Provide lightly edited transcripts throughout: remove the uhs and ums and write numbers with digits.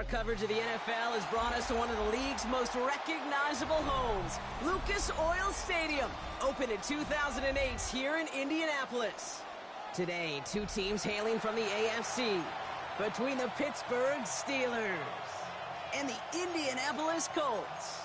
Our coverage of the NFL has brought us to one of the league's most recognizable homes, Lucas Oil Stadium, opened in 2008 here in Indianapolis. Today, two teams hailing from the AFC, between the Pittsburgh Steelers and the Indianapolis Colts.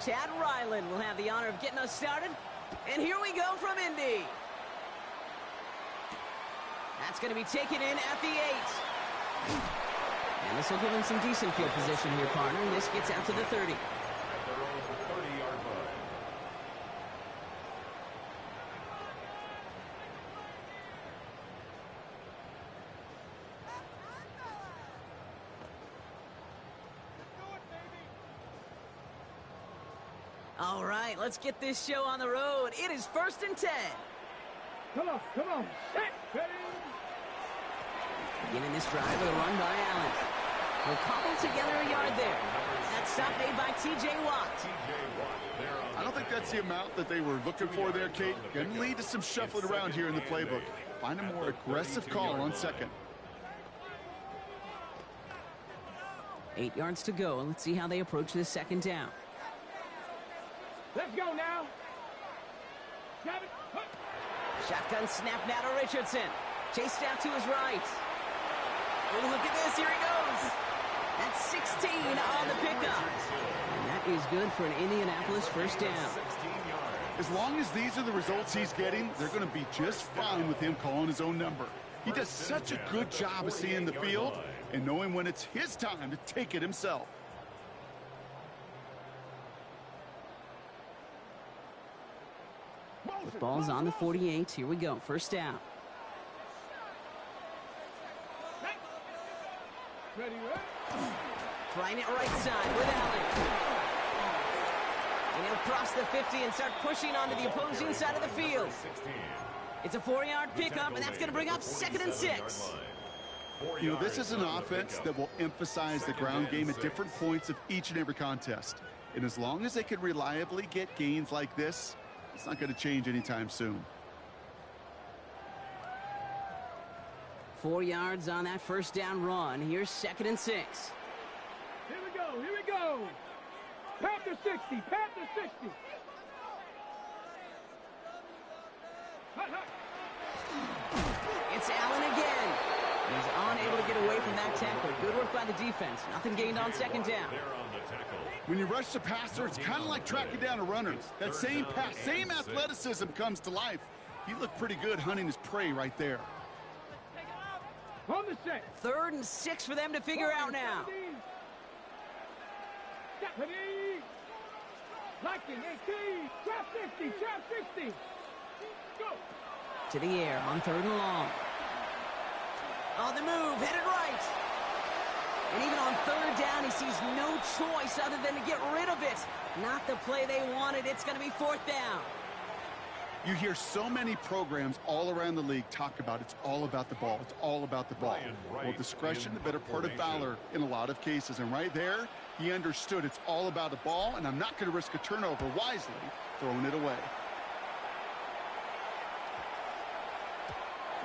Chad Ryland will have the honor of getting us started. And here we go from Indy. That's going to be taken in at the 8. And this will give him some decent field position here, partner. And this gets out to the 30. At their own 30-yard line. All right, let's get this show on the road. It is 1st and 10. Come on. Set, ready. Beginning this drive with a run by Allen. We'll cobble together a yard there. That stop made by T.J. Watt. I don't think that's the amount that they were looking for there, Kate. Going to lead to some shuffling around here in the playbook. Find a more aggressive call on second. 8 yards to go, and let's see how they approach this second down. Let's go now. Shotgun snap now to Richardson. Chased out to his right. Oh, look at this. Here he goes. That's 16 on the pickup. And that is good for an Indianapolis first down. As long as these are the results he's getting, they're going to be just fine with him calling his own number. He does such a good job of seeing the field and knowing when it's his time to take it himself. The ball's on the 48. Here we go. First down. Trying it right side with Allen. And he'll cross the 50 and start pushing onto the opposing side of the field. It's a 4-yard pickup, and that's going to bring up 2nd and 6. You know, this is an offense that will emphasize the ground game at different points of each and every contest. And as long as they can reliably get gains like this, it's not going to change anytime soon. 4 yards on that first down run. Here's 2nd and 6. Here we go. Panther 60. It's Allen again. He's unable to get away from that tackle. Good work by the defense. Nothing gained on second down. When you rush the passer, it's kind of like tracking down a runner. That same pass, same athleticism comes to life. He looked pretty good hunting his prey right there. On the set. 3rd and 6 for them to figure out now. Liking 18. Trap 60. Go. To the air on 3rd and long. On the move, headed right. And even on 3rd down, he sees no choice other than to get rid of it. Not the play they wanted. It's going to be 4th down. You hear so many programs all around the league talk about it's all about the ball. It's all about the ball. Well, discretion, the better part of valor in a lot of cases. And right there, he understood it's all about the ball, and I'm not going to risk a turnover wisely throwing it away.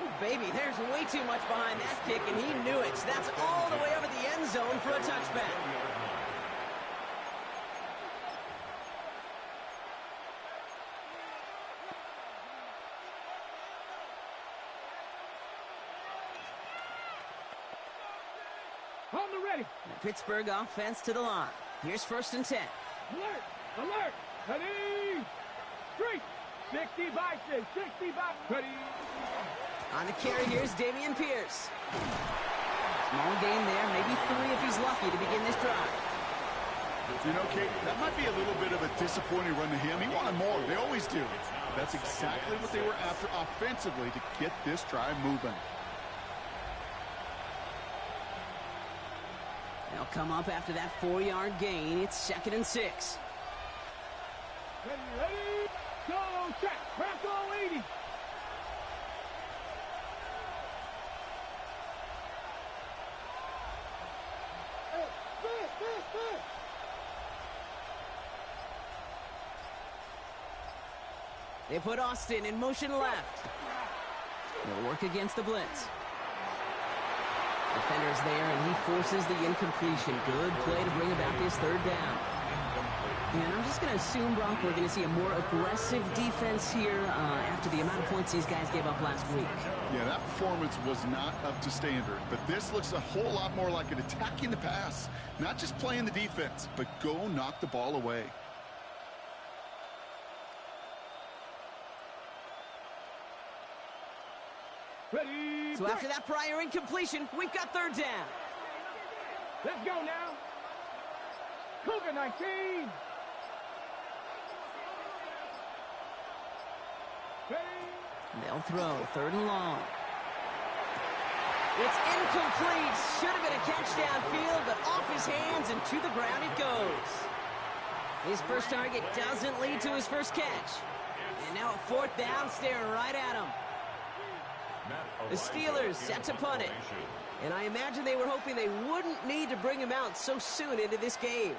Ooh, baby, there's way too much behind that kick, and he knew it. That's all the way over the end zone for a touchback. On the ready. The Pittsburgh offense to the line. Here's 1st and 10. Alert. Ready. 3. 60 boxes. 60 boxes. Ready. On the carry, here's Dameon Pierce. Small gain there, maybe 3 if he's lucky to begin this drive. You know, Kate, that might be a little bit of a disappointing run to him. He wanted more. They always do. That's exactly what they were after offensively to get this drive moving. They'll come up after that 4-yard gain. It's 2nd and 6. Ready. Go check. Press all 80. They put Austin in motion left. They'll work against the blitz. Defender's there, and he forces the incompletion. Good play to bring about this third down. And I'm just going to assume, Brock, we're going to see a more aggressive defense here after the amount of points these guys gave up last week. Yeah, that performance was not up to standard, but this looks a whole lot more like an attacking the pass. Not just playing the defense, but go knock the ball away. Ready. So after that prior incompletion, we've got third down. Let's go now. Cougar 19. Ready. They'll throw third and long. It's incomplete. Should have been a catch downfield, but off his hands and to the ground it goes. His first target doesn't lead to his first catch. And now a fourth down, staring right at him. The Steelers set to punt it. And I imagine they were hoping they wouldn't need to bring him out so soon into this game.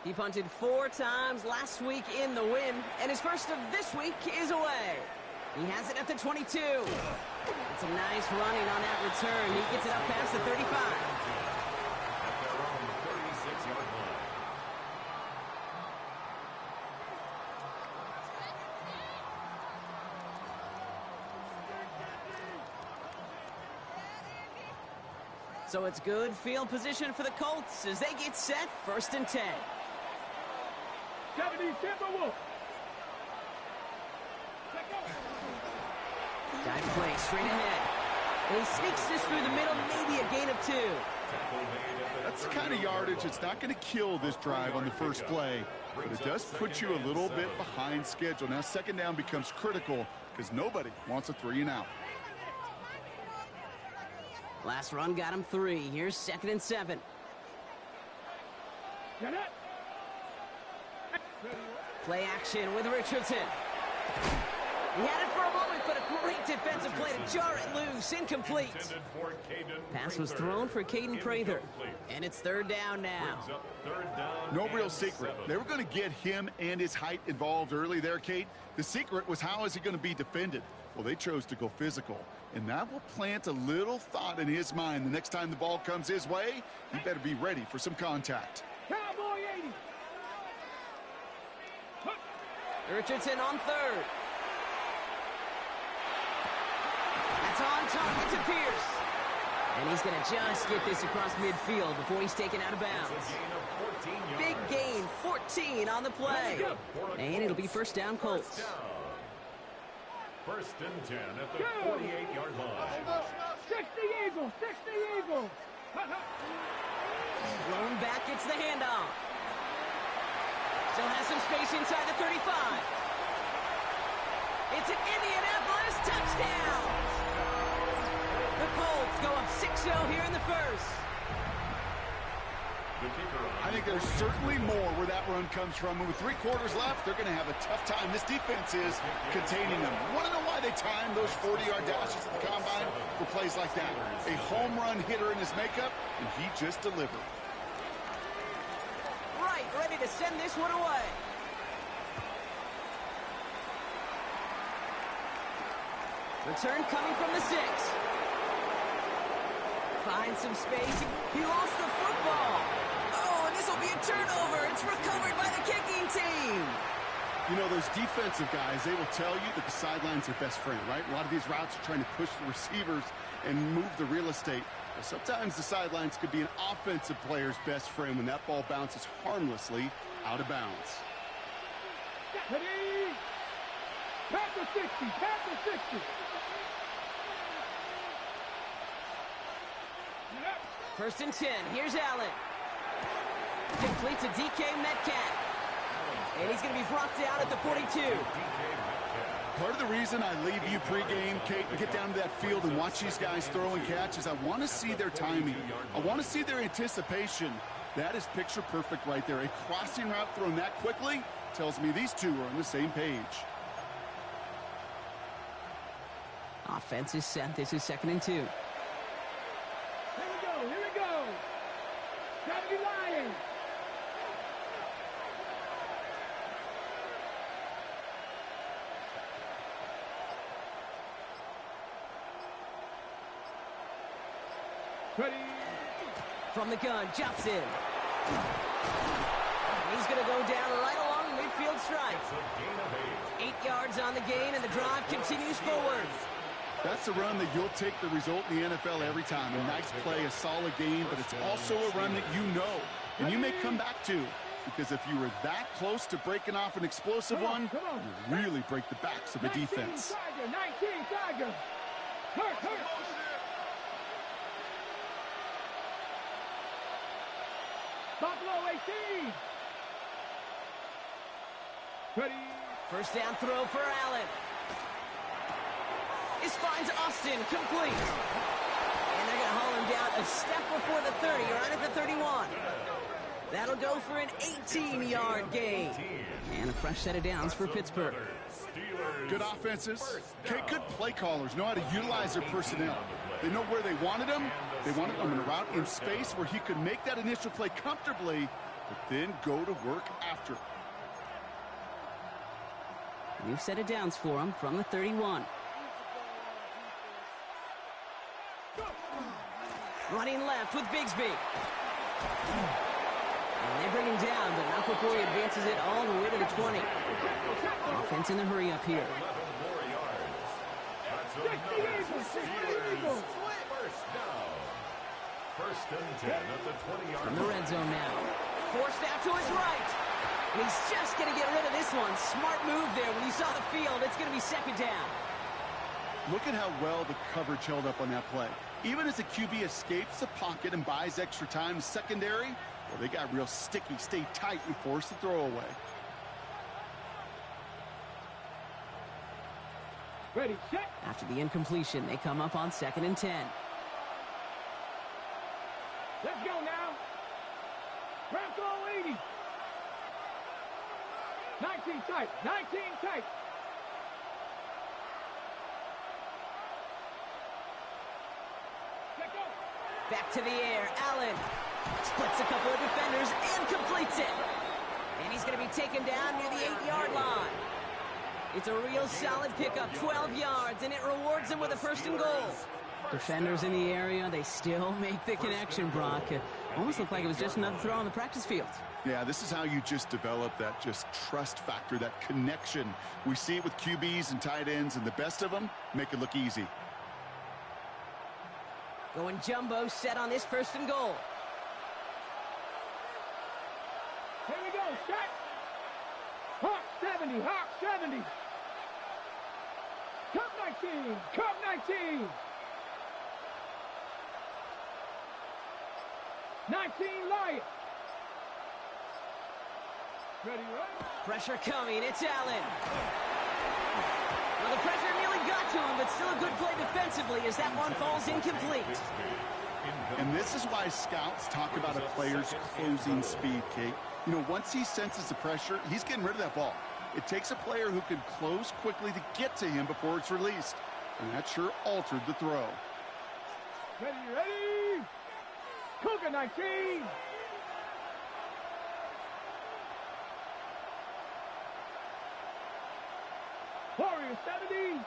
He punted 4 times last week in the win, and his first of this week is away. He has it at the 22. It's a nice running on that return. He gets it up past the 35. At their own 36-yard line. So it's good field position for the Colts as they get set, 1st and 10. 70 Timberwolves. Dive play straight ahead. And he sneaks this through the middle, maybe a gain of 2. That's the kind of yardage it's not going to kill this drive on the first play, but it does put you a little bit behind schedule. Now second down becomes critical because nobody wants a 3-and-out. Last run got him 3. Here's 2nd and 7. Get it. Play action with Richardson. He had it for a moment, but a great defensive play to jar it loose. Incomplete. Pass was thrown for Caden Prather. And it's third down now. No real secret. They were going to get him and his height involved early there, Kate. The secret was how is he going to be defended? Well, they chose to go physical. And that will plant a little thought in his mind. The next time the ball comes his way, he better be ready for some contact. Cowboy 80. Richardson on third. That's on target to Pierce. And he's going to just get this across midfield before he's taken out of bounds. Big gain, 14 on the play. And it'll be first down Colts. 1st and 10 at the 48-yard line. 60 Eagles, 60 Eagles. Lone back gets the handoff. Still has some space inside the 35. It's an Indianapolis touchdown. The Colts go up 6-0 here in the first. I think there's certainly more where that run comes from. And with 3 quarters left, they're going to have a tough time. This defense is containing them. Want to know why they time those 40-yard dashes at the combine for plays like that? A home run hitter in his makeup, and he just delivered. Right, ready to send this one away. Return coming from the 6. Finds some space. He lost the football. Oh, and this will be a turnover. It's recovered by the kicking team. You know, those defensive guys, they will tell you that the sideline's their best friend, right? A lot of these routes are trying to push the receivers and move the real estate. Well, sometimes the sidelines could be an offensive player's best friend when that ball bounces harmlessly out of bounds. Ready. Past the 60, past the 60. First and 10. Here's Allen. Complete to DK Metcalf. And he's going to be brought down at the 42. Part of the reason I leave you pregame, Kate, and get down to that field and watch these guys throw and catch is I want to see their timing. I want to see their anticipation. That is picture perfect right there. A crossing route thrown that quickly tells me these two are on the same page. Offense is set. This is 2nd and 2. Here we go, here we go. Gotta be lying. Ready. From the gun, jumps in. He's going to go down right along the midfield stripe. 8 yards on the gain, and the drive continues forward. That's a run that you'll take the result in the NFL every time. A nice play, a solid game, but it's also a run that you know, and you may come back to. Because if you were that close to breaking off an explosive one, you really break the backs of a defense. 19 Tiger. Hurt. Buffalo 18. Ready. First down throw for Allen. This finds Austin, complete. And they're going to haul him down a step before the 30, right at the 31. That'll go for an 18-yard gain. And a fresh set of downs for Pittsburgh. Good offenses. Okay, good play callers know how to utilize their personnel. They know where they wanted him. They wanted him in a route in space where he could make that initial play comfortably, but then go to work after. New set of downs for him from the 31. Running left with Bigsby. And they bring him down, but not before he advances it all the way to the 20. Offense in the hurry up here. First and 10 at the 20-yard From the red zone now. Forced out to his right. And he's just going to get rid of this one. Smart move there. When you saw the field, it's going to be 2nd down. Look at how well the coverage held up on that play. Even as the QB escapes the pocket and buys extra time secondary, well, they got real sticky, stay tight, and force the throw away. Ready, set. After the incompletion, they come up on 2nd and 10. Let's go now. Bronco 80. 19 tight. 19 tight. Let go. Back to the air. Allen splits a couple of defenders and completes it. And he's going to be taken down near the 8-yard line. It's a real solid pickup, 12 yards, and it rewards him with a 1st and goal. Defenders in the area, they still make the connection, Brock. It almost looked like it was just another throw on the practice field. Yeah, this is how you just develop that just trust factor, that connection. We see it with QBs and tight ends, and the best of them make it look easy. Going jumbo set on this 1st and goal. Here we go, set. Hawk 70, Hawk 70. Cup 19, Cup 19. 19 Lions. Ready, right? Pressure coming, it's Allen. Well, the pressure nearly got to him, but still a good play defensively as that one falls incomplete. And this is why scouts talk about a player's closing speed, Kate. You know, once he senses the pressure, he's getting rid of that ball. It takes a player who can close quickly to get to him before it's released. And that sure altered the throw. Ready, ready. Cougar 19. Warrior 70.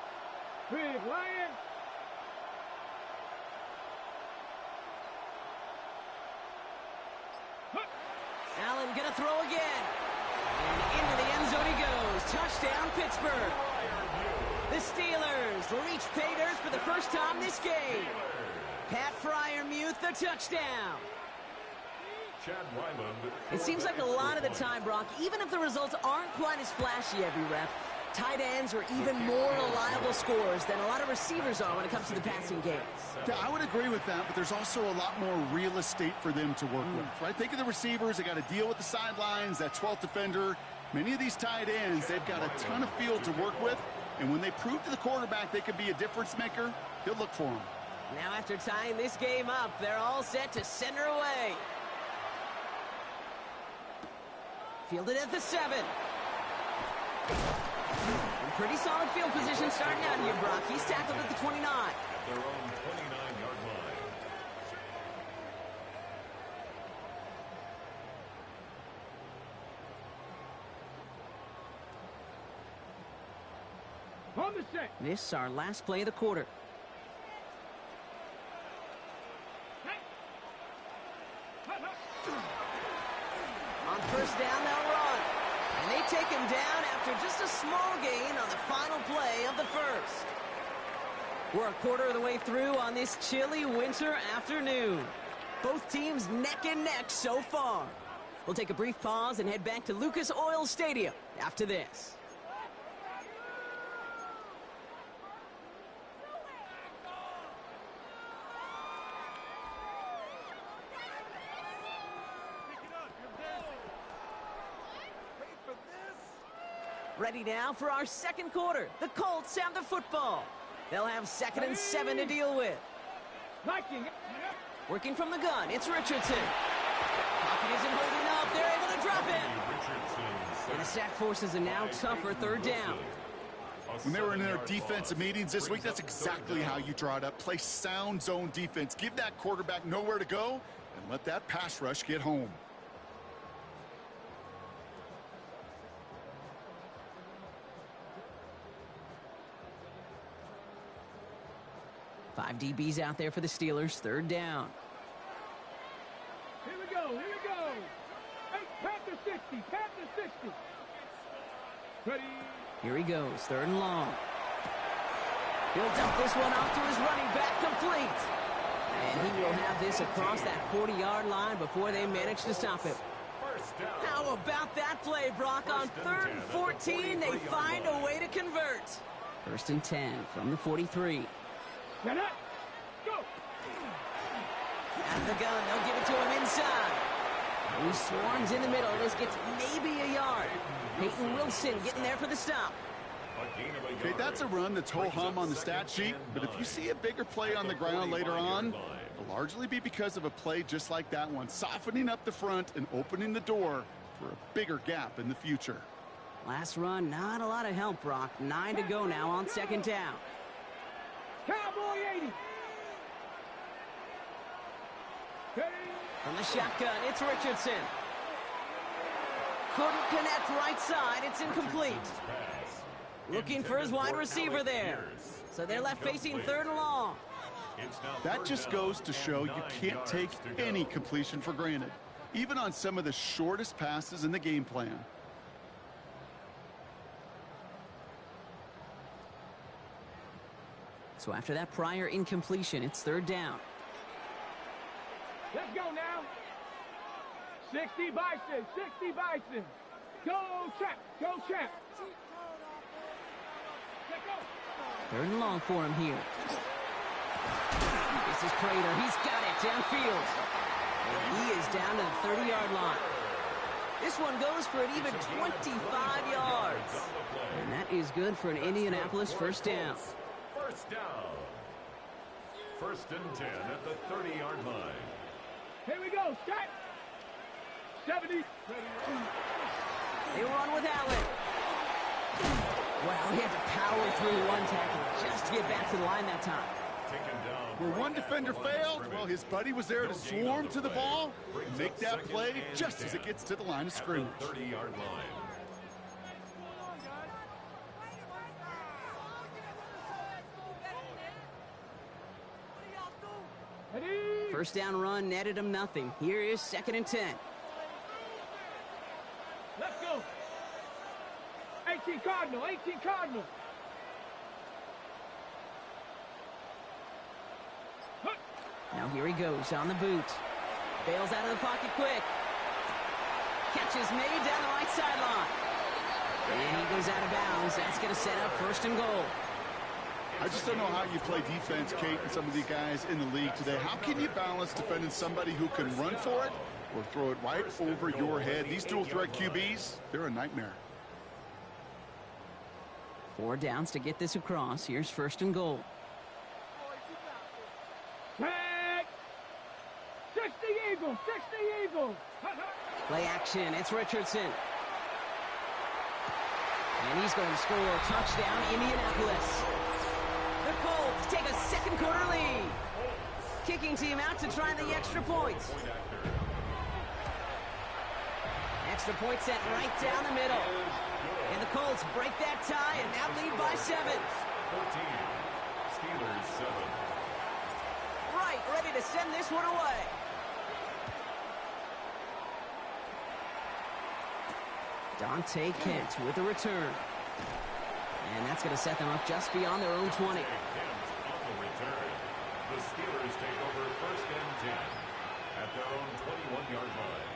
Big Lion. Allen gonna throw again. And into the end zone he goes. Touchdown, Pittsburgh. The Steelers reach pay dirt for the first time this game. Pat Fryermuth, the touchdown. It seems like a lot of the time, Brock, even if the results aren't quite as flashy every rep, tight ends are even more reliable scorers than a lot of receivers are when it comes to the passing game. Yeah, I would agree with that, but there's also a lot more real estate for them to work with, right? Think of the receivers. They got to deal with the sidelines, that 12th defender. Many of these tight ends, they've got a ton of field to work with, and when they prove to the quarterback they can be a difference maker, he'll look for them. Now after tying this game up, they're all set to send her away. Fielded at the 7. Pretty solid field position starting out here, Brock. He's tackled at the 29. Their own 29-yard line. On the set. This is our last play of the quarter. On first down, they'll run. And they take him down after just a small gain on the final play of the first. We're a quarter of the way through on this chilly winter afternoon. Both teams neck and neck so far. We'll take a brief pause and head back to Lucas Oil Stadium after this. Ready now for our second quarter. The Colts have the football. They'll have 2nd and 7 to deal with. Working from the gun, it's Richardson. Pocket isn't holding up. They're able to drop it. And the sack forces a now tougher third down. When they were in their defensive meetings this week, that's exactly how you draw it up. Play sound zone defense. Give that quarterback nowhere to go and let that pass rush get home. Five DBs out there for the Steelers. Third down. Here we go. Here we go. Hey, Panther 60. Panther 60. Ready. Here he goes. Third and long. He'll dump this one off to his running back, complete. And he will have this across that 40-yard line before they manage to stop him. How about that play, Brock? On 3rd and 14, they find a way to convert. 1st and 10 from the 43. Get up. Go. At the gun, they'll give it to him inside. He swarms in the middle. This gets maybe a yard. Peyton Wilson getting there for the stop. Okay, that's a run that's ho-hum on the stat sheet, but if you see a bigger play on the ground later on, it'll largely be because of a play just like that one, softening up the front and opening the door for a bigger gap in the future. Last run, not a lot of help, Brock. 9 to go now on 2nd down. Cowboy 80. Hey. From the shotgun, it's Richardson. Couldn't connect right side. It's incomplete. Looking for his wide receiver there. So they're left facing 3rd and long. That just goes to show you can't take any completion for granted, even on some of the shortest passes in the game plan. So after that prior incompletion, it's 3rd down. Let's go now. 60 Bison. 60 Bison. Go, Chap. Go, Chap. Let's go. 3rd and long for him here. This is Prater. He's got it downfield. And he is down to the 30-yard line. This one goes for an even 25 yards. And that is good for an Indianapolis 1st down. First down. 1st and 10 at the 30-yard line. Here we go. Start. 70. They run with Allen. Wow, he had to power through one tackle just to get back to the line that time. Where one defender failed, well, his buddy was there to swarm to the ball and make that play just as it gets to the line of scrimmage. 30-yard line. First down run netted him nothing. Here is 2nd and 10. Let's go. 18 Cardinal. 18 Cardinal. Now here he goes on the boot. Bails out of the pocket quick. Catch is made down the right sideline. And he goes out of bounds. That's going to set up 1st and goal. I just don't know how you play defense, Kate, and some of the guys in the league today. How can you balance defending somebody who can run for it or throw it right over your head? These dual threat QBs, they're a nightmare. 4 downs to get this across. Here's 1st and goal. Tag. 60 Eagles. 60 Eagles. Play action. It's Richardson. And he's going to score a touchdown, Indianapolis. The Colts take a second quarter lead. Kicking team out to try the extra point. Extra point set right down the middle. And the Colts break that tie and now lead by 7. 14. Steelers 7. Right, ready to send this one away. Dante Kent with the return. And that's going to set them up just beyond their own 20. Kent on the return. The Steelers take over 1st and 10 at their own 21-yard line.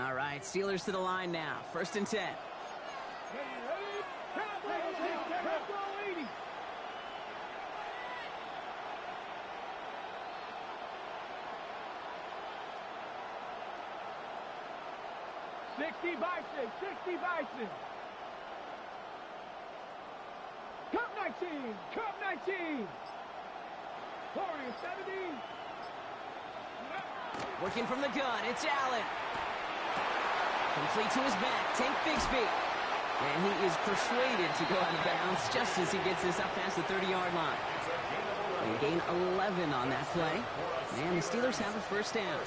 All right, Steelers to the line now. 1st and 10. Bison. Cup 19. Warriors 70. Working from the gun, it's Allen. Complete to his back, Tank Bigsby. And he is persuaded to go out of bounds just as he gets this up past the 30-yard line. They gain 11 on that play. And the Steelers have a 1st down.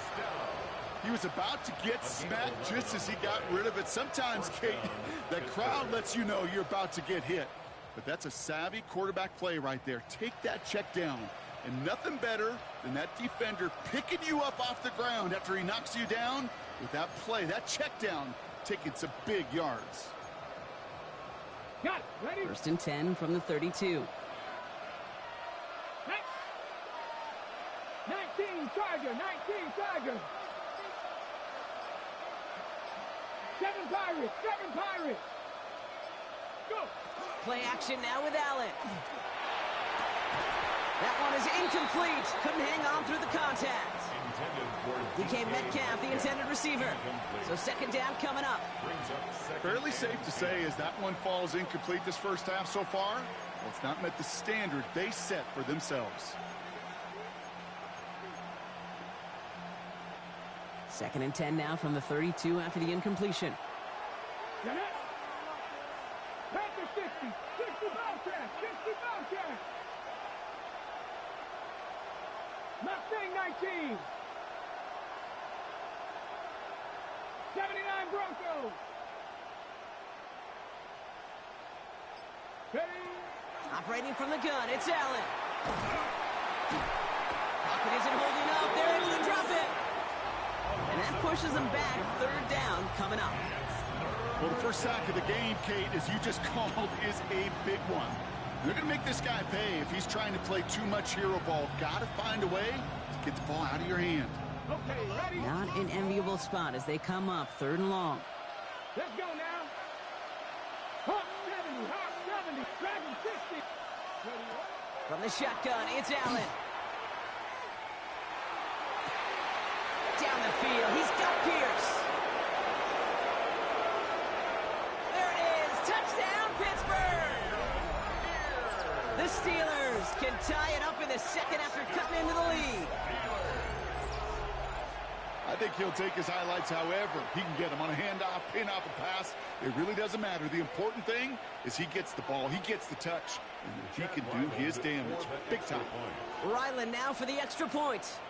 He was about to get smacked just as he got rid of it. Sometimes, Kate, that crowd lets you know you're about to get hit. But that's a savvy quarterback play right there. Take that check down. And nothing better than that defender picking you up off the ground after he knocks you down with that play, that check down, taking some big yards. Got it. Ready? 1st and 10 from the 32. 19 Tiger. 7 Pirates. Go. Play action now with Allen. That one is incomplete. Couldn't hang on through the contact. DK Metcalf, the intended receiver. So 2nd down coming up. Fairly safe to say as that one falls incomplete this first half so far, well, it's not met the standard they set for themselves. 2nd and 10 now from the 32 after the incompletion. Panther 60 Bobcat. Mustang 19. 79 Broncos. Ready? Operating from the gun, it's Allen. Pocket isn't holding up. They're able to drop it. And that pushes them back. 3rd down coming up. Well, the first sack of the game, Kate, as you just called, is a big one. They're going to make this guy pay if he's trying to play too much hero ball. Got to find a way to get the ball out of your hand. Okay, ready? Not an enviable spot as they come up 3rd and long. Let's go now. Hawk 70. Dragon 60. From the shotgun, it's Allen. Down the field, he's got Pierce. There it is, touchdown Pittsburgh! The Steelers can tie it up in the 2nd after cutting into the lead. I think he'll take his highlights however he can get them on a handoff, pin off a pass. It really doesn't matter. The important thing is he gets the ball, he gets the touch, and he can do his damage big time. Ryland now for the extra point.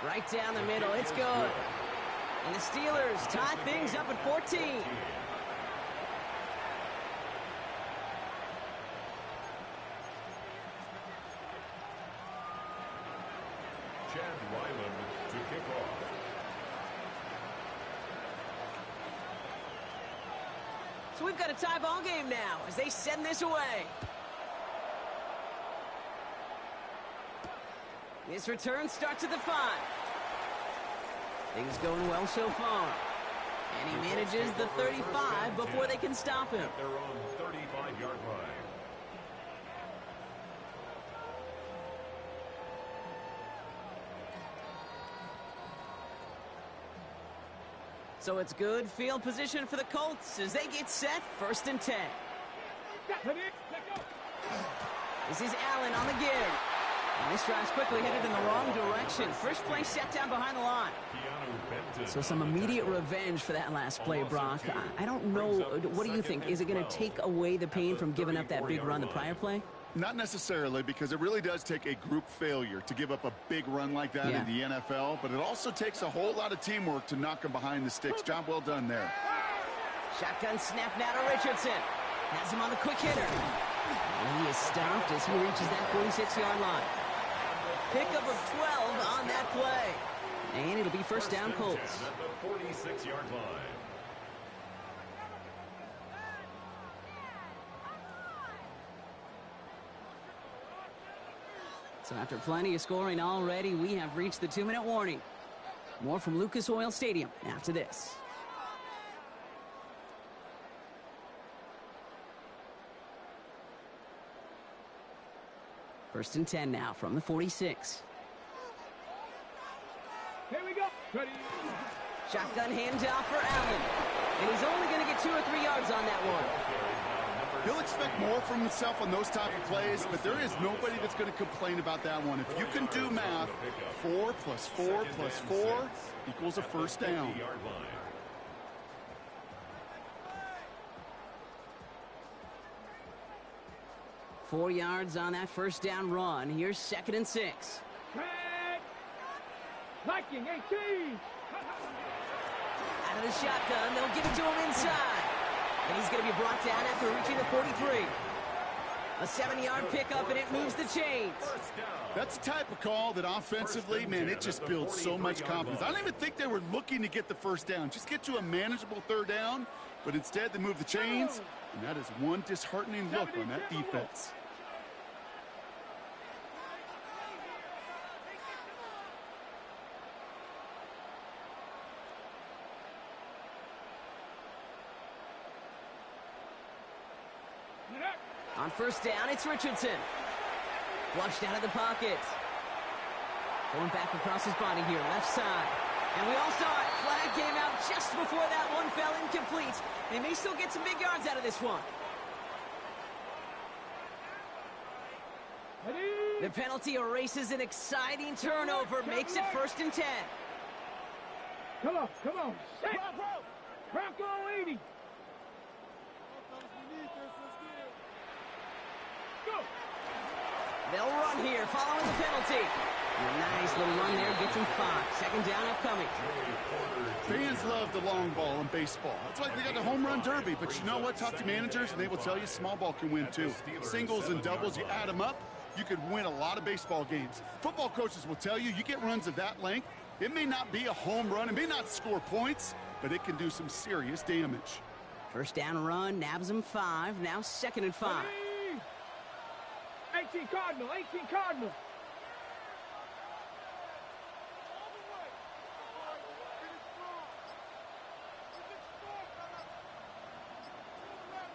Right down the middle, it's good. And the Steelers tie things up at 14. Chad Ryland to kick off. So we've got a tie ball game now as they send this away. This return starts at the 5. Things going well so far. And he manages the 35 before they can stop him. At their own 35-yard line. So it's good field position for the Colts as they get set 1st and 10. This is Allen on the give. And this drive's quickly headed in the wrong direction. First play set down behind the line. So some immediate revenge for that last play, Brock. I don't know. What do you think? Is it going to take away the pain from giving up that big run the prior play? Not necessarily, because it really does take a group failure to give up a big run like that in the NFL, but it also takes a whole lot of teamwork to knock him behind the sticks. Job well done there. Shotgun snap now to Richardson. Has him on the quick hitter. And he is stopped as he reaches that 46-yard line. Pickup of 12 on that play. And it'll be first down, Colts. At the 46-yard line. So after plenty of scoring already, we have reached the 2-minute warning. More from Lucas Oil Stadium after this. First and 10 now from the 46. Here we go. Ready. Shotgun handoff for Allen. And he's only going to get 2 or 3 yards on that one. He'll expect more from himself on those type of plays, but there is nobody that's going to complain about that one. If you can do math, 4 plus 4 plus 4 equals a first down. 4 yards on that first down run. Here's 2nd and 6. Viking 18. Out of the shotgun, they'll give it to him inside. And he's going to be brought down after reaching the 43. A 7-yard pickup, and it moves the chains. That's the type of call that offensively, man, it just builds so much confidence. I don't even think they were looking to get the first down. Just get to a manageable 3rd down, but instead they move the chains, and that is one disheartening look on that defense. On first down, it's Richardson. Flushed out of the pocket. Going back across his body here, left side. And we all saw it. Flag came out just before that one fell incomplete. They may still get some big yards out of this one. The penalty erases an exciting turnover, makes it 1st and 10. Come on. Set. Bronco 80. Go. They'll run here following the penalty. And a nice little run there gets him 5. 2nd down upcoming. Fans love the long ball in baseball. It's like they got the home run derby, but you know what? Talk to managers, and they will tell you small ball can win too. Singles and doubles, you add them up, you could win a lot of baseball games. Football coaches will tell you, you get runs of that length, it may not be a home run, it may not score points, but it can do some serious damage. First down run, nabs him 5. Now 2nd and 5. 18 Cardinal.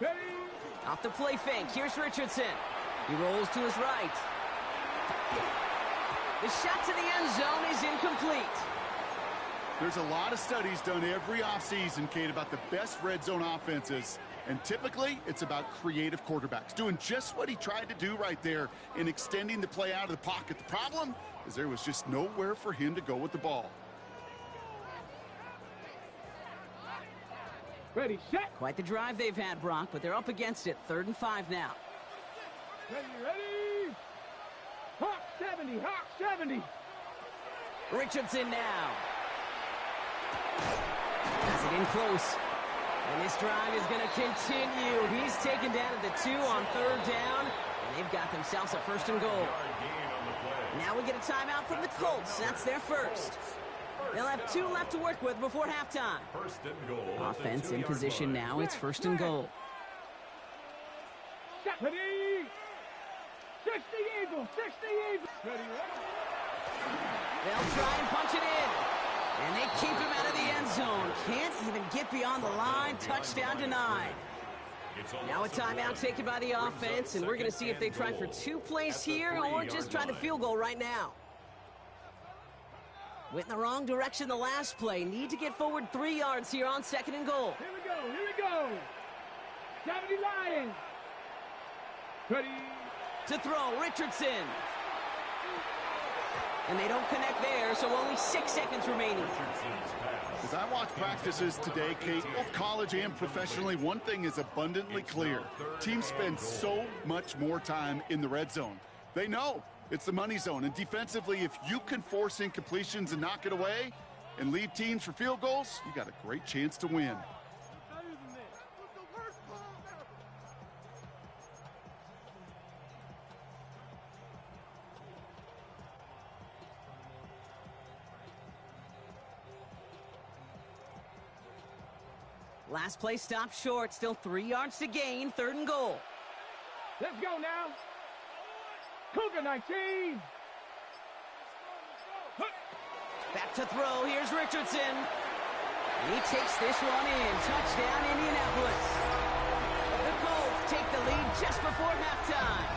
Ready. Off the play fake, here's Richardson. He rolls to his right. The shot to the end zone is incomplete. There's a lot of studies done every offseason, Kate, about the best red zone offenses. And typically, it's about creative quarterbacks doing just what he tried to do right there in extending the play out of the pocket. The problem is there was just nowhere for him to go with the ball. Ready, set. Quite the drive they've had, Brock, but they're up against it. 3rd and 5 now. Ready. Hawk 70. Richardson now. Has it in close. And this drive is going to continue. He's taken down at the 2 on 3rd down. And they've got themselves a 1st and goal. Now we get a timeout from the Colts. That's their first. They'll have 2 left to work with before halftime. 1st and goal. Offense in position now. It's 1st and goal. Ready. 60 Eagles. Ready. They'll try and punch it in. And they keep him out of the end zone. Can't even get beyond the line. Touchdown denied. Now a timeout taken by the offense, and we're going to see if they try for 2 plays here or just try the field goal right now. Went in the wrong direction the last play. Need to get forward 3 yards here on 2nd and goal. Here we go. 70 Lions. Ready. To throw, Richardson. And they don't connect there, so only 6 seconds remaining. As I watch practices today, Kate, both college and professionally, one thing is abundantly clear. Teams spend so much more time in the red zone. They know it's the money zone, and defensively, if you can force incompletions and knock it away and leave teams for field goals, you got a great chance to win. Last play stopped short. Still 3 yards to gain. 3rd and goal. Let's go now. Cougar 19. Back to throw. Here's Richardson. He takes this one in. Touchdown, Indianapolis. The Colts take the lead just before halftime.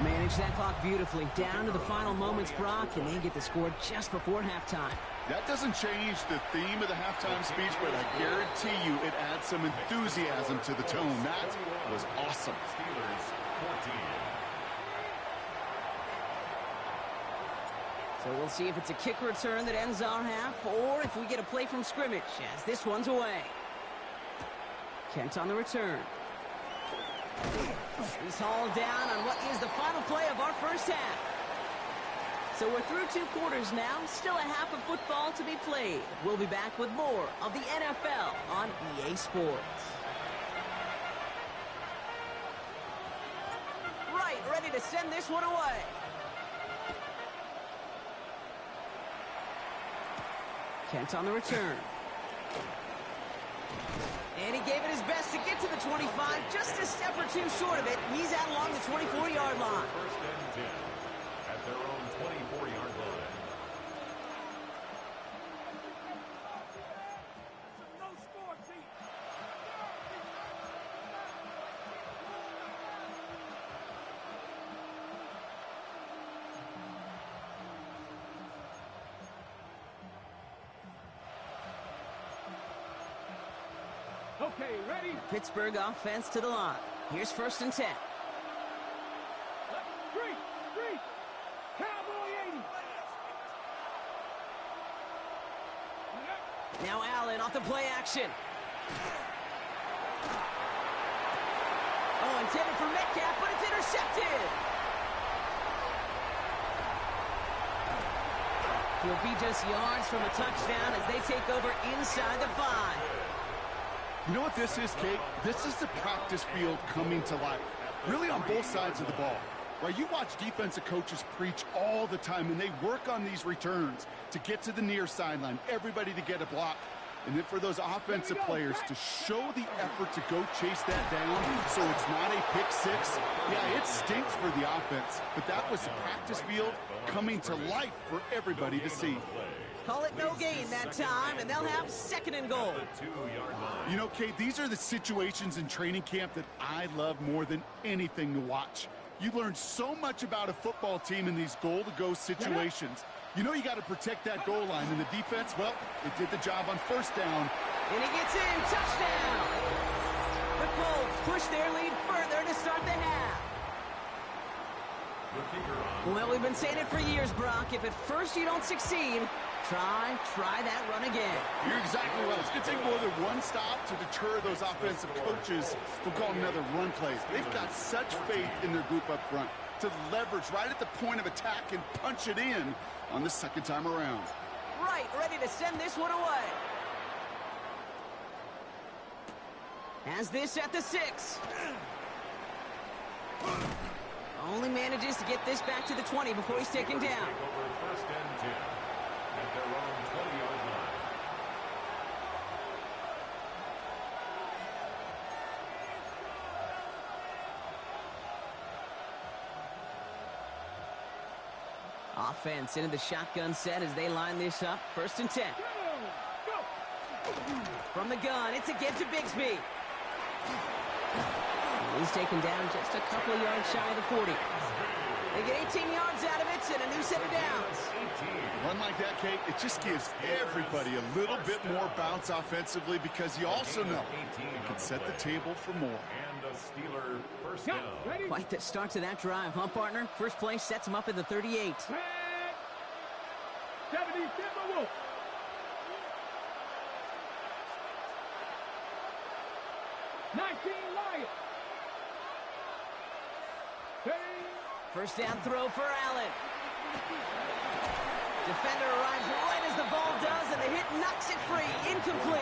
Manage that clock beautifully. Down to the final moments, Brock, and they get the score just before halftime. That doesn't change the theme of the halftime speech, but I guarantee you it adds some enthusiasm to the tone. That was awesome. Steelers 14. So we'll see if it's a kick return that ends our half, or if we get a play from scrimmage, as this one's away. Kent on the return. He's hauled down on what is the final play of our first half. So we're through 2 quarters now, still a half of football to be played. We'll be back with more of the NFL on EA Sports. Right, ready to send this one away. Kent on the return. And he gave it his best to get to the 25, just a step or 2 short of it. He's out along the 24-yard line. 1st and 10 at their own 24-yard line. Okay, ready? Pittsburgh offense to the line. Here's 1st and 10. 3. Cowboy 80. Now Allen off the play action. Oh, intended for Metcalf, but it's intercepted. He'll be just yards from a touchdown as they take over inside the 5. You know what this is, Kate? This is the practice field coming to life, really on both sides of the ball. Right? You watch defensive coaches preach all the time, and they work on these returns to get to the near sideline, everybody to get a block. And then for those offensive players to show the effort to go chase that down so it's not a pick 6. Yeah, it stinks for the offense, but that was the practice field coming to life for everybody to see. Call it no gain that time, and they'll have 2nd and goal. You know, Kate, these are the situations in training camp that I love more than anything to watch. You learn so much about a football team in these goal-to-go situations. You know you got to protect that goal line, and the defense, well, it did the job on 1st down. And he gets in. Touchdown! The Colts push their lead further to start the half. Well, we've been saying it for years, Brock. If at first you don't succeed, try that run again. You're exactly right. It's going to take more than one stop to deter those offensive coaches from calling another run plays. They've got such faith in their group up front to leverage right at the point of attack and punch it in on the 2nd time around. Right, ready to send this one away. Has this at the 6. Only manages to get this back to the 20 before he's taken down. 1st and 10 at their own 20-yard line. Offense into the shotgun set as they line this up. 1st and 10. From the gun, it's again to Bigsby. He's taken down just a couple of yards shy of the 40. They get 18 yards out of it and a new set of downs. Run like that, Kate, it just gives everybody a little bit more bounce offensively because you also know you can set the table for more. And a Steeler first down. Quite the start to that drive, huh, partner? First play sets him up at the 38. 70 Timberwolves. Lions. First down throw for Allen. Defender arrives right as the ball does, and the hit knocks it free. Incomplete.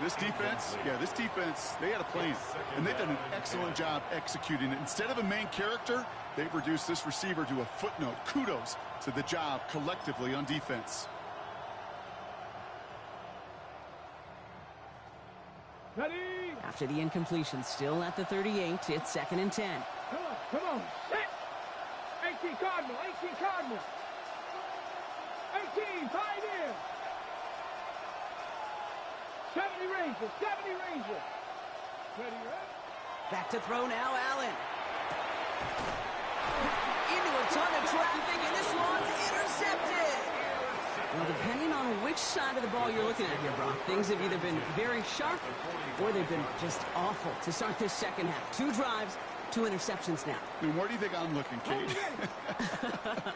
This defense, they had a plan, and they've done an excellent job executing it. Instead of a main character, they've reduced this receiver to a footnote. Kudos to the job collectively on defense. Ready? After the incompletion, still at the 38, it's 2nd and 10. Come on, set. 18 Cardinal. 18 Pioneer. 70 Ranger. Ready? Back to throw now, Allen. Into a ton of traffic, and this one's intercepted. Well, depending on which side of the ball you're looking at here, Brock, things have either been very sharp or they've been just awful to start this second half. 2 drives, 2 interceptions now. And where do you think I'm looking, Kate?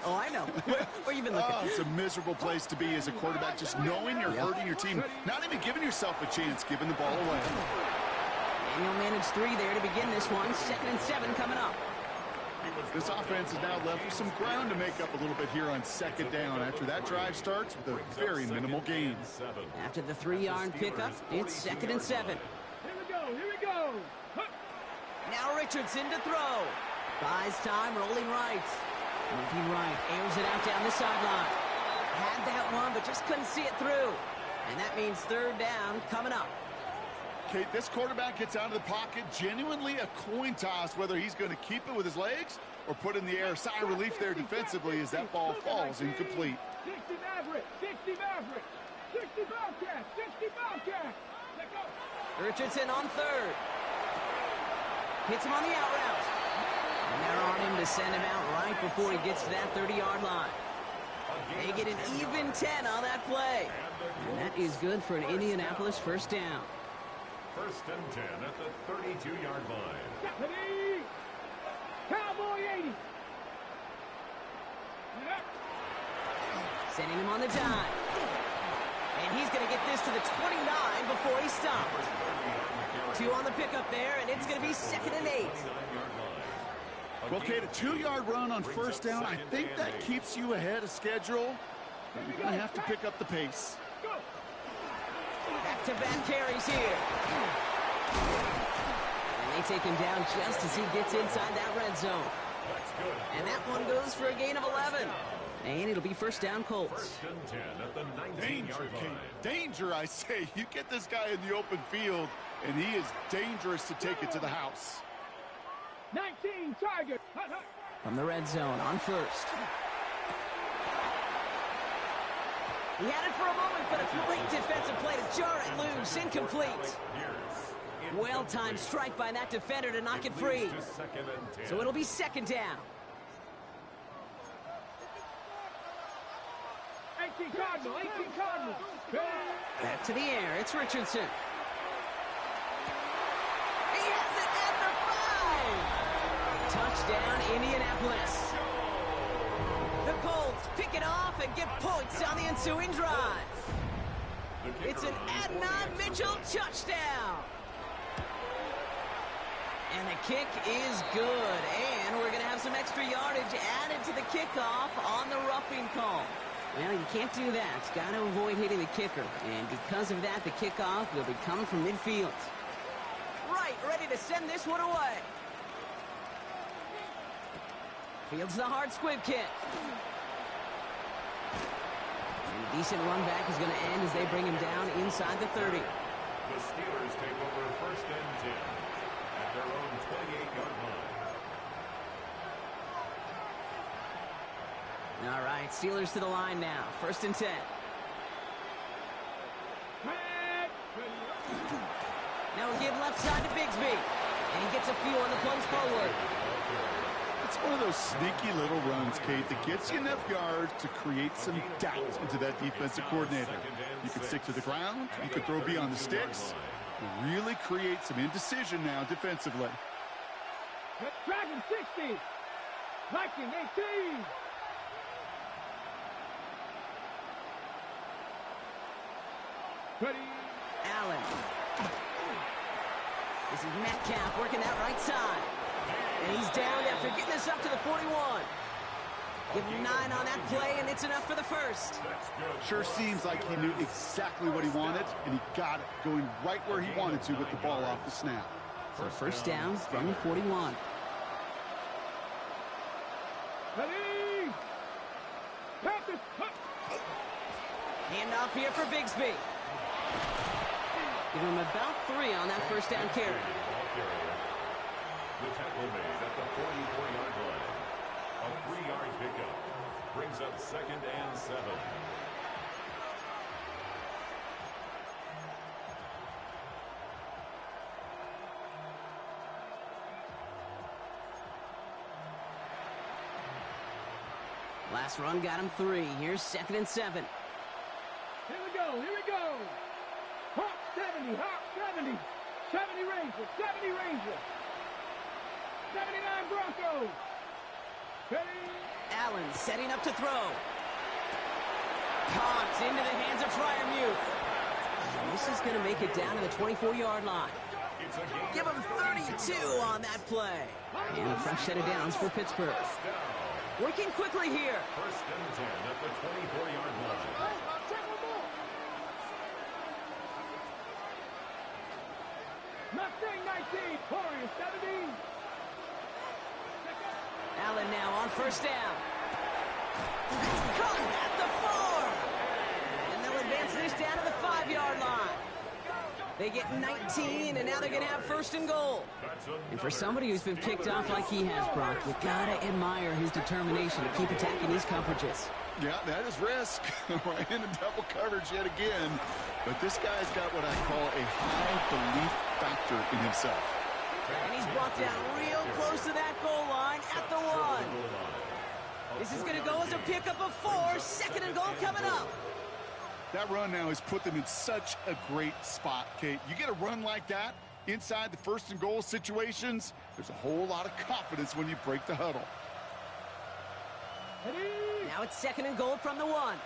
Oh, I know. Where you been looking? Oh, it's a miserable place to be as a quarterback, just knowing you're hurting your team, not even giving yourself a chance, giving the ball away. And he'll manage 3 there to begin this one. 2nd and 7 coming up. This offense is now left with some ground to make up a little bit here on 2nd down after that drive starts with a very minimal gain. After the 3-yard pickup, it's 2nd and 7. Here we go. Now Richardson to throw. Buys time, rolling right. Moving right, airs it out down the sideline. Had that one, but just couldn't see it through. And that means 3rd down coming up. Kate, this quarterback gets out of the pocket, genuinely a coin toss, whether he's going to keep it with his legs or put in the air. Sigh of relief there defensively as that ball falls incomplete. 60 Maverick. 60 Bobcat. Let go. Richardson on 3rd. Hits him on the out route. And they're on him to send him out right before he gets to that 30-yard line. They get an even 10 on that play. And that is good for an Indianapolis first down. 1st and 10 at the 32-yard line. Ready? Cowboy 80. Sending him on the dive. And he's going to get this to the 29 before he stopped. 2 on the pickup there, and it's going to be 2nd and 8. Well, Kate, a 2-yard run on 1st down, I think that keeps you ahead of schedule. But you're going to have to pick up the pace. Back-to-back carries here. And they take him down just as he gets inside that red zone. And that one goes for a gain of 11. And it'll be 1st down Colts. 1st and 10 at the 19-yard line. Danger, I say. You get this guy in the open field, and he is dangerous to take it to the house. 19 Tiger. From the red zone on 1st. He had it for a moment, but a great defensive play to jar it loose. Incomplete. Well-timed strike by that defender to knock it free. So it'll be 2nd down. 18 Cardinal. Back to the air. It's Richardson. He has it at the 5. Touchdown, Indianapolis. The Colts pick it off and get points on the ensuing drive. It's an Adnan Mitchell touchdown. And the kick is good. And we're going to have some extra yardage added to the kickoff on the roughing call. Well, you can't do that. Got to avoid hitting the kicker. And because of that, the kickoff will be coming from midfield. Right, ready to send this one away. Fields the hard squib kick. And a decent run back is going to end as they bring him down inside the 30. The Steelers take over 1st and 10 at their own 28-yard line. All right, Steelers to the line now. 1st and 10. Now we give left side to Bigsby. And he gets a few on the punch forward. It's one of those sneaky little runs, Kate, that gets you enough yards to create some doubt into that defensive coordinator. You can stick to the ground, you can throw beyond the sticks, and really create some indecision now defensively. Dragon 60. Viking 18. Ready. Allen. This is Metcalf working that right side. And he's down after getting this up to the 41. Give him 9 on that play, and it's enough for the first. Sure seems like he knew exactly what he wanted, and he got it, going right where he wanted to with the ball off the snap. So first down from the 41. Ready. Panthers. Hand off here for Bigsby. Give him about 3 on that first down carry. The tackle made at the 44-yard line. A 3-yard pickup brings up 2nd and 7. Last run got him 3. Here's 2nd and 7. Here we go. Here we go. Hawk 70. Hawk 70. 70 Rangers. 70 Rangers. 79 Broncos. Ready. Allen setting up to throw. Caught into the hands of Fryermuth. And this is going to make it down to the 24-yard line. Give him 32 on that play. And a fresh set of downs for Pittsburgh. Working quickly here. 1st and 10 at the 24-yard line. Mustang 19. Warriors 70. Allen now on first down. It's caught at the 4. And they'll advance this down to the 5-yard line. They get 19, and now they're going to have 1st and goal. And for somebody who's been picked off like he has, Brock, you got to admire his determination to keep attacking these coverages. Yeah, that is risk. Right into double coverage yet again. But this guy's got what I call a high belief factor in himself. And he's brought down real close to that goal line at the 1. This is going to go as a pickup of 4. 2nd and goal coming up. That run now has put them in such a great spot, Kate. You get a run like that inside the 1st and goal situations, there's a whole lot of confidence when you break the huddle. Now it's 2nd and goal from the 1.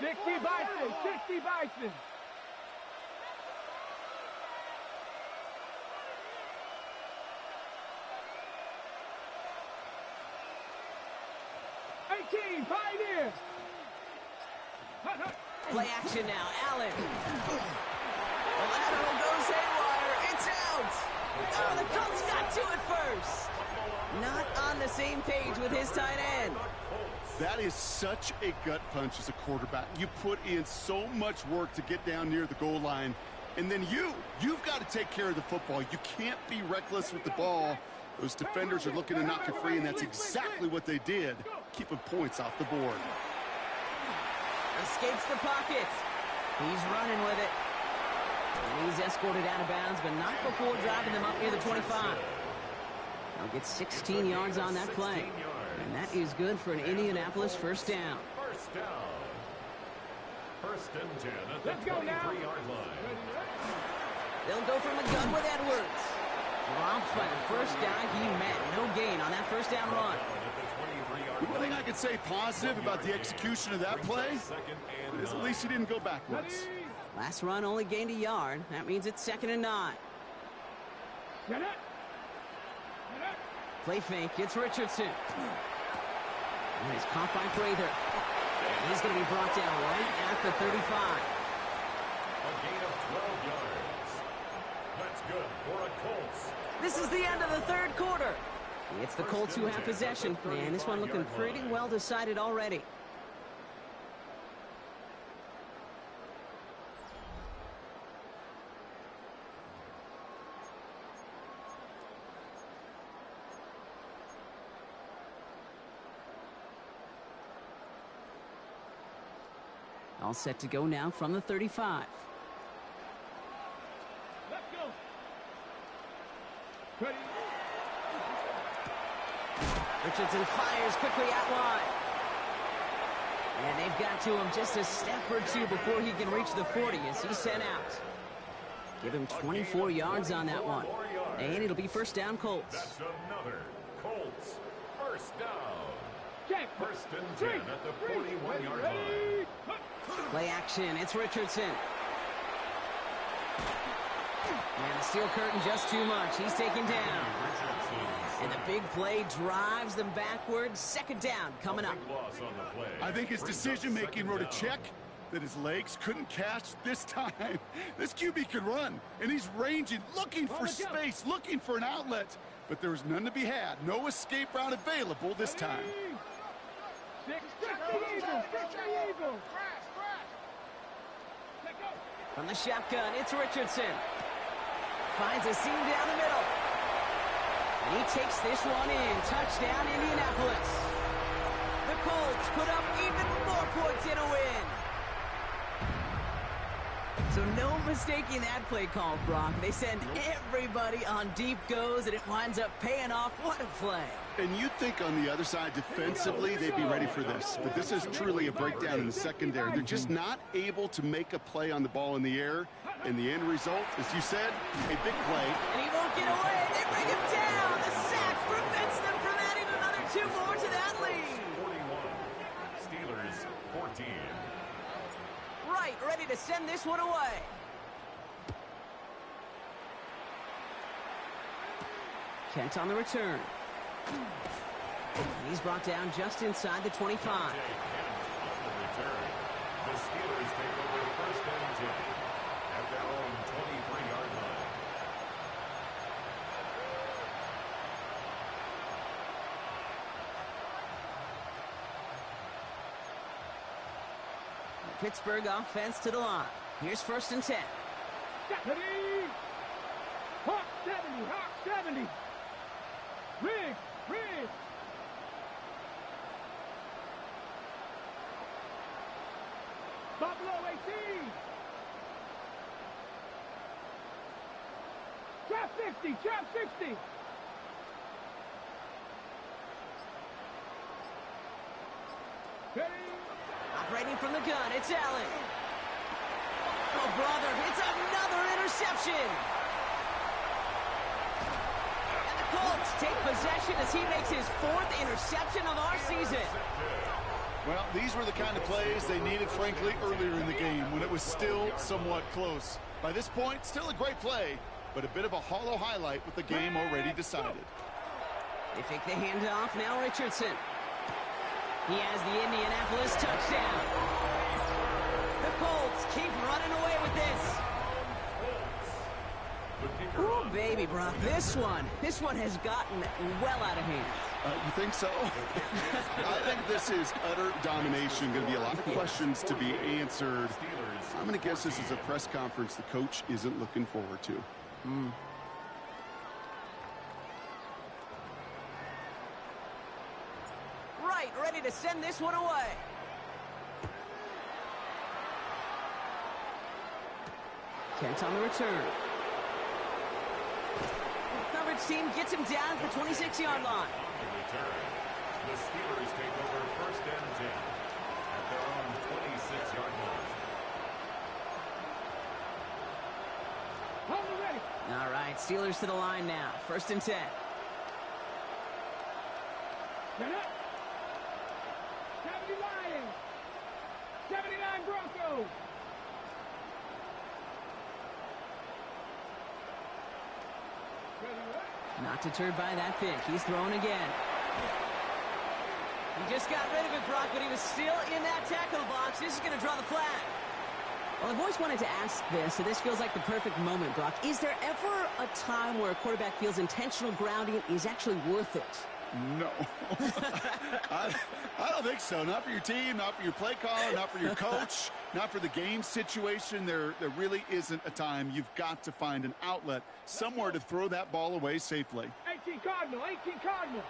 60 Bison. 60 Bison. Pioneer. Play action now. Allen. The lateral goes haywire. It's out. Oh, the Colts got to it first. Not on the same page with his tight end. That is such a gut punch as a quarterback. You put in so much work to get down near the goal line, and then you've got to take care of the football. You can't be reckless with the ball. Those defenders are looking to knock it free, and that's exactly what they did, keeping points off the board. Escapes the pocket. He's running with it. And he's escorted out of bounds, but not before driving them up near the 25. They'll get 16 yards on that play. And that is good for an Indianapolis first down. First down. 1st and 10 at the 23-yard line. They'll go from the gun with Edwards. Dropped by the first guy he met. No gain on that first down run. One thing I could say positive about the execution of that play is at least he didn't go backwards. Last run only gained a yard. That means it's 2nd and 9. Play fake. It's Richardson. And he's caught by Prather. He's going to be brought down right at the 35. A gain of 12 yards. That's good for a Colts. This is the end of the 3rd quarter. It's the Colts who have possession, and this one looking pretty well decided already. All set to go now from the 35. Let's go. Ready. Richardson fires quickly out wide. And they've got to him just a step or two before he can reach the 40 as he's sent out. Give him 24 yards on that one. And it'll be first down, Colts. That's another Colts first down. Check. First and 10 at the 41-yard line. Play action. It's Richardson. And the steel curtain just too much. He's taken down. And the big play drives them backwards. Second down coming up. I think his decision-making wrote a check that his legs couldn't catch this time. This QB can run, and he's ranging, looking for space, looking for an outlet. But there was none to be had. No escape route available this time. From the shotgun, it's Richardson. Finds a seam down the middle. And he takes this one in. Touchdown, Indianapolis. The Colts put up even more points in a win. So no mistaking that play call, Brock. They send everybody on deep goes, and it winds up paying off. What a play. And you'd think on the other side, defensively, they'd be ready for this. But this is truly a breakdown in the secondary. They're just not able to make a play on the ball in the air. And the end result, as you said, a big play. And he won't get away. They bring him down. The sack prevents them from adding another 2 more to that lead. 41. Steelers 14. Right, ready to send this one away. Kent on the return. And he's brought down just inside the 25. On the return. The Steelers take over first and 10 at their own 23-yard line. The Pittsburgh offense to the line. Here's first and 10. Ready. Hawk 70. Hawk 70. Riggs. Riggs. Buffalo 18. Trap 60. Trap 60. Ready. Operating from the gun, it's Allen. Oh, brother, it's another interception. And the Colts take possession as he makes his 4th interception of our season. Well, these were the kind of plays they needed, frankly, earlier in the game when it was still somewhat close. By this point, still a great play, but a bit of a hollow highlight with the game already decided. They fake the handoff, now Richardson. He has the Indianapolis touchdown. The Colts keep running away with this. Ooh, baby, Brock, this one has gotten well out of hand. You think so? I think this is utter domination. Going to be a lot of questions to be answered. I'm going to guess this is a press conference the coach isn't looking forward to. Right, ready to send this one away. Kent on the return. The coverage team gets him down at the 26-yard line. The Steelers take over first and 10 at their own 26-yard line. All right, Steelers to the line now. First and 10. Get up. 70 Lions. 79 Broncos. Not deterred by that pick. He's throwing again. He just got rid of it, Brock, but he was still in that tackle box. This is going to draw the flag. Well, I've always wanted to ask this, so this feels like the perfect moment, Brock. Is there ever a time where a quarterback feels intentional grounding is actually worth it? No. I don't think so. Not for your team, not for your play caller, not for your coach, not for the game situation. There really isn't a time. You've got to find an outlet, somewhere to throw that ball away safely. 18 Cardinal, 18 Cardinal.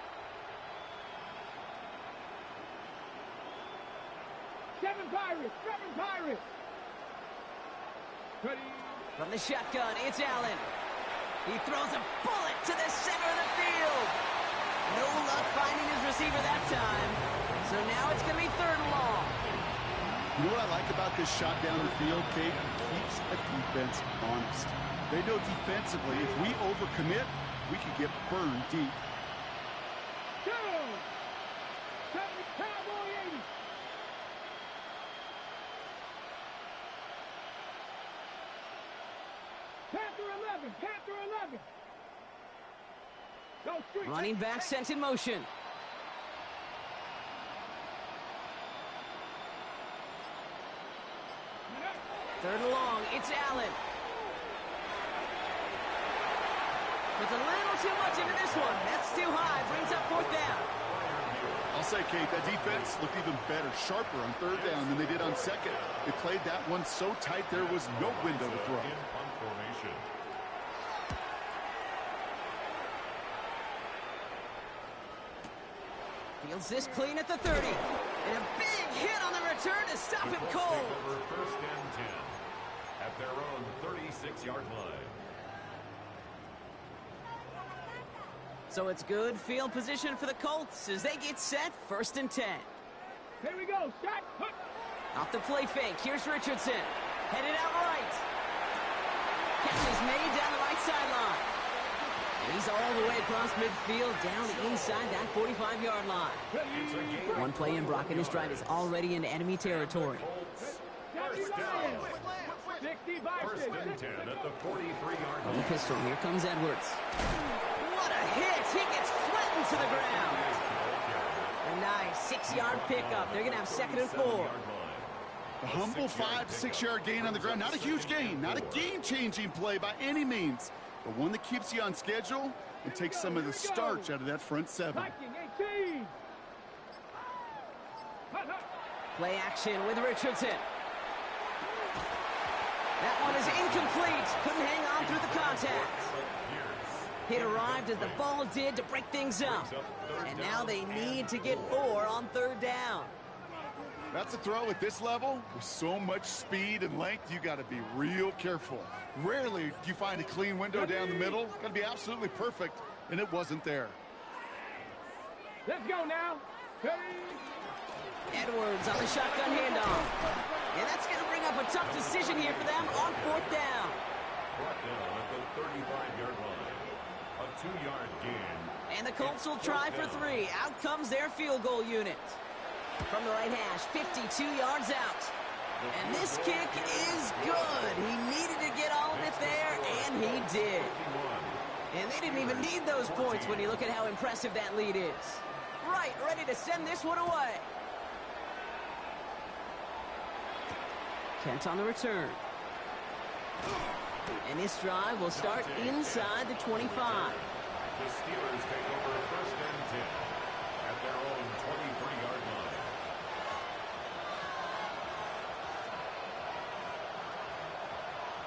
7 Pirates, 7 Pirates. Ready. From the shotgun, it's Allen. He throws a bullet to the center of the field. No luck finding his receiver that time. So now it's going to be 3rd and long. You know what I like about this shot down the field, Kate? It keeps a defense honest. They know defensively, if we overcommit, we could get burned deep. Go! Cowboy 80. Panther 11. Panther 11. Go street. Running back sent in motion. Third and long, it's Allen. Puts a little too much into this one. That's too high, brings up 4th down. I'll say, Kate, that defense looked even better, sharper on 3rd down than they did on 2nd. They played that one so tight there was no window to throw. Fields this clean at the 30. And a big hit on the return to stop him cold. Over 1st and 10 at their own 36-yard line. So it's good field position for the Colts as they get set 1st and 10. Here we go. Shot. Hook. Off the play fake. Here's Richardson. Headed out right. Catch is made down the right sideline. And he's all the way across midfield down inside that 45-yard line. One play in, Brock, and this drive is already into enemy territory. First and 10 at the 43-yard On line. the pistol, here comes Edwards. What a hit! He gets flattened to the ground. A nice 6-yard pickup. They're going to have 2nd and 4. A humble 5 to 6 yard gain on the ground. Not a huge gain, not a game-changing play by any means, but one that keeps you on schedule and takes some of the starch out of that front 7. Viking 18. Play action with Richardson. That one is incomplete. Couldn't hang on through the contact. Hit arrived as the ball did to break things up. And now they need to get 4 on 3rd down. That's a throw at this level. With so much speed and length, you got to be real careful. Rarely do you find a clean window down the middle. Got to be absolutely perfect, and it wasn't there. Let's go now. Edwards on the shotgun handoff. And that's going to bring up a tough decision here for them on 4th down. Brought down at the 35-yard line. A 2-yard gain. And the Colts will try for 3. Out comes their field goal unit. From the right hash, 52 yards out. And this kick is good. He needed to get all of it there, and he did. And they didn't even need those points when you look at how impressive that lead is. Right, ready to send this one away. Kent on the return. And this drive will start inside the 25. The Steelers take over 1st and 10 at their own 23-yard line.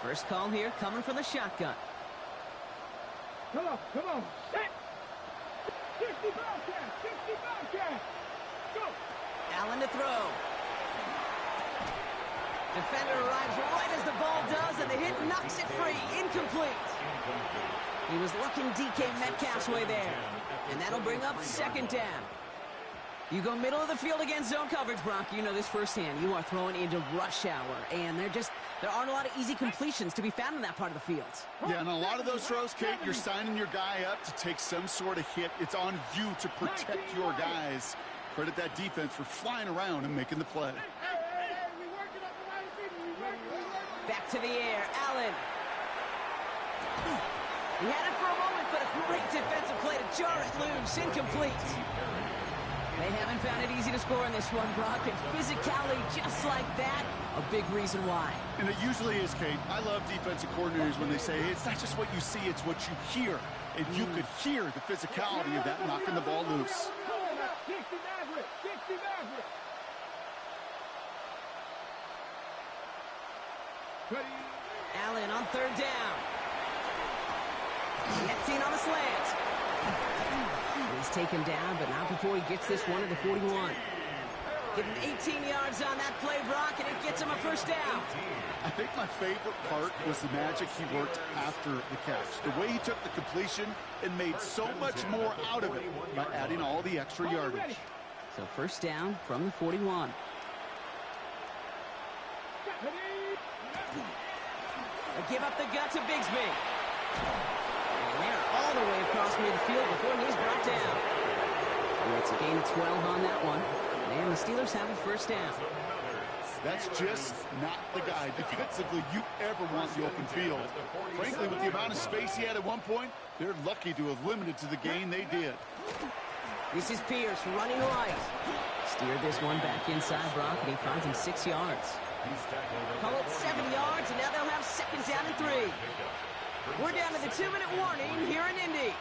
First call here coming from the shotgun. Come on. Set. 60 Bobcat. 60 Bobcat. Go. Allen to throw. Defender arrives right as the ball does, and the hit knocks it free. Incomplete. He was looking DK Metcalf's way there. And that'll bring up 2nd down. You go middle of the field against zone coverage, Brock. You know this firsthand. You are throwing into rush hour, and there aren't a lot of easy completions to be found in that part of the field. Yeah, and a lot of those throws, Kate, you're signing your guy up to take some sort of hit. It's on you to protect your guys. Credit that defense for flying around and making the play. Back to the air, Allen. He had it for a moment, but a great defensive play to jar it loose. Incomplete. They haven't found it easy to score in this one, Brock, and physicality just like that, a big reason why. And it usually is, Kate. I love defensive coordinators when they say, hey, it's not just what you see, it's what you hear. And you could hear the physicality of that knocking the ball loose. 60 Maverick. 60 Maverick. Allen on 3rd down. Nets in on the slant. He's taken down, but not before he gets this one to the 41. Give him 18 yards on that play, Brock, and it gets him a first down. I think my favorite part was the magic he worked after the catch. The way he took the completion and made so much more out of it by adding all the extra yardage. So first down from the 41. Give up the gut to Bigsby. And they're all the way across midfield before he's brought down. And it's a gain of 12 on that one. And the Steelers have a first down. That's just not the guy defensively you ever want the open field. Frankly, with the amount of space he had at one point, they're lucky to have limited to the gain they did. This is Pierce running right. Steered this one back inside Brock, and he finds him 6 yards. Call it 7 yards, and now they'll have second down and 3. We're down to the 2-minute warning here in Indy.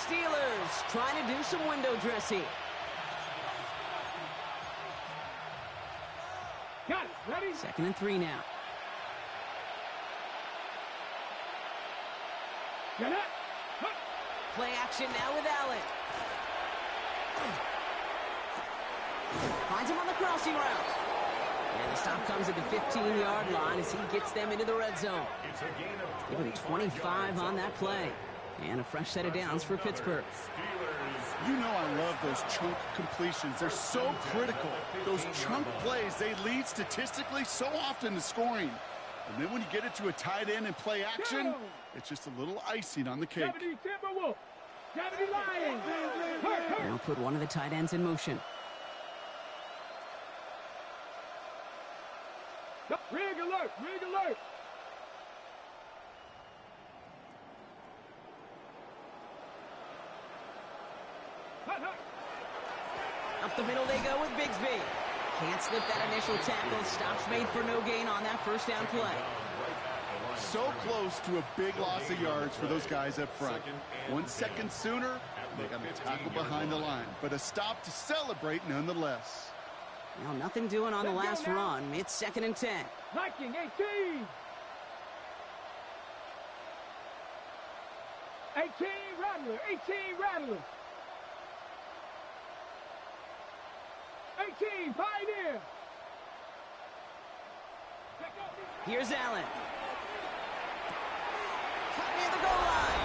Steelers trying to do some window dressing. Got it. Ready? Second and 3 now. Get it. Play action now with Allen. Finds him on the crossing route. And the stop comes at the 15-yard line as he gets them into the red zone. Give him 25 on that play. And a fresh set of downs for Pittsburgh. You know I love those chunk completions. They're so critical. Those chunk plays, they lead statistically so often to scoring. And then when you get it to a tight end and play action, it's just a little icing on the cake. They'll put one of the tight ends in motion. Rig alert! Rig alert! Up the middle they go with Bigsby. Can't slip that initial tackle. Stops made for no gain on that first down play. So close to a big loss of yards for those guys up front. 1 second sooner, they got a tackle behind the line. But a stop to celebrate nonetheless. Well, nothing doing on the last run. It's second and 10. Viking 18! 18 Rattler! 18 Rattler! 18 Pioneer! Here's Allen. Near the goal line.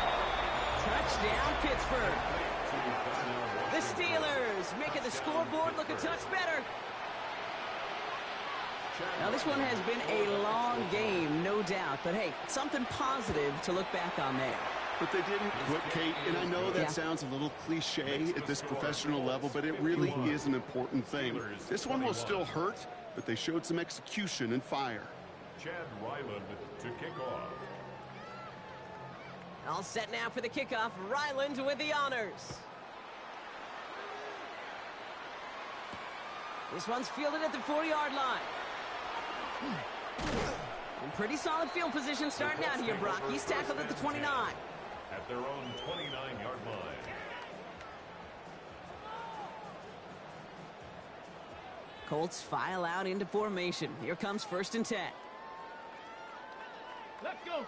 Touchdown, Pittsburgh. The Steelers making the scoreboard look a touch better. Now, this one has been a long game, no doubt. But, hey, something positive to look back on there. But they didn't quit, Kate, and I know that sounds a little cliche at this professional level, but it really is an important thing. This one will still hurt, but they showed some execution and fire. Chad Ryland to kick off. All set now for the kickoff. Ryland with the honors. This one's fielded at the 4-yard line. And pretty solid field position starting out here, Brock. He's tackled at the 29. At their own 29-yard line. Colts file out into formation. Here comes first and 10. Let's go!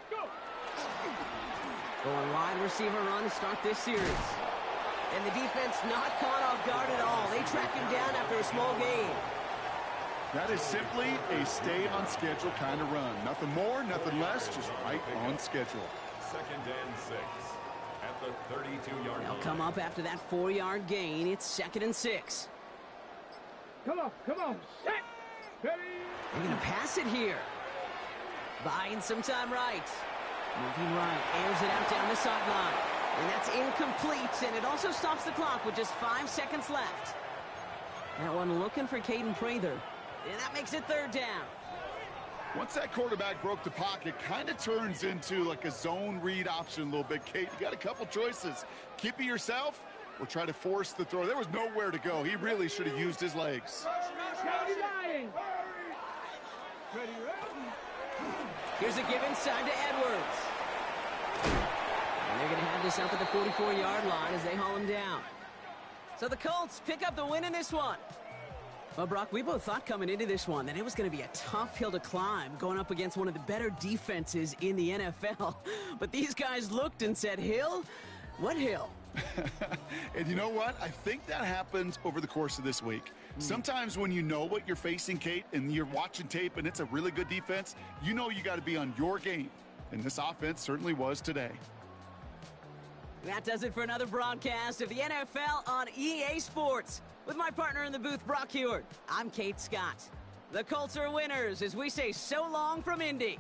Go! Going wide receiver run to start this series. And the defense not caught off guard at all. They track him down after a small gain. That is simply a stay-on-schedule kind of run. Nothing more, nothing less, just right on schedule. Second and 6 at the 32-yard line. They'll come up after that 4-yard gain. It's second and 6. Come on, set! Ready! They're going to pass it here. Buying some time right. Moving right, airs it out down the sideline. And that's incomplete, and it also stops the clock with just 5 seconds left. That one looking for Caden Prather. And that makes it third down. Once that quarterback broke the pocket, kind of turns into like a zone read option a little bit, Kate. You got a couple choices. Keep it yourself or try to force the throw. There was nowhere to go. He really should have used his legs. Here's a give inside to Edwards. And they're going to have this up at the 44-yard line as they haul him down. So the Colts pick up the win in this one. Well, Brock, we both thought coming into this one that it was going to be a tough hill to climb going up against one of the better defenses in the NFL. But these guys looked and said, Hill? What hill? And you know what? I think that happens over the course of this week. Sometimes when you know what you're facing, Kate, and you're watching tape and it's a really good defense, you know you got to be on your game. And this offense certainly was today. That does it for another broadcast of the NFL on EA Sports. With my partner in the booth, Brock Heward, I'm Kate Scott. The Colts are winners as we say so long from Indy.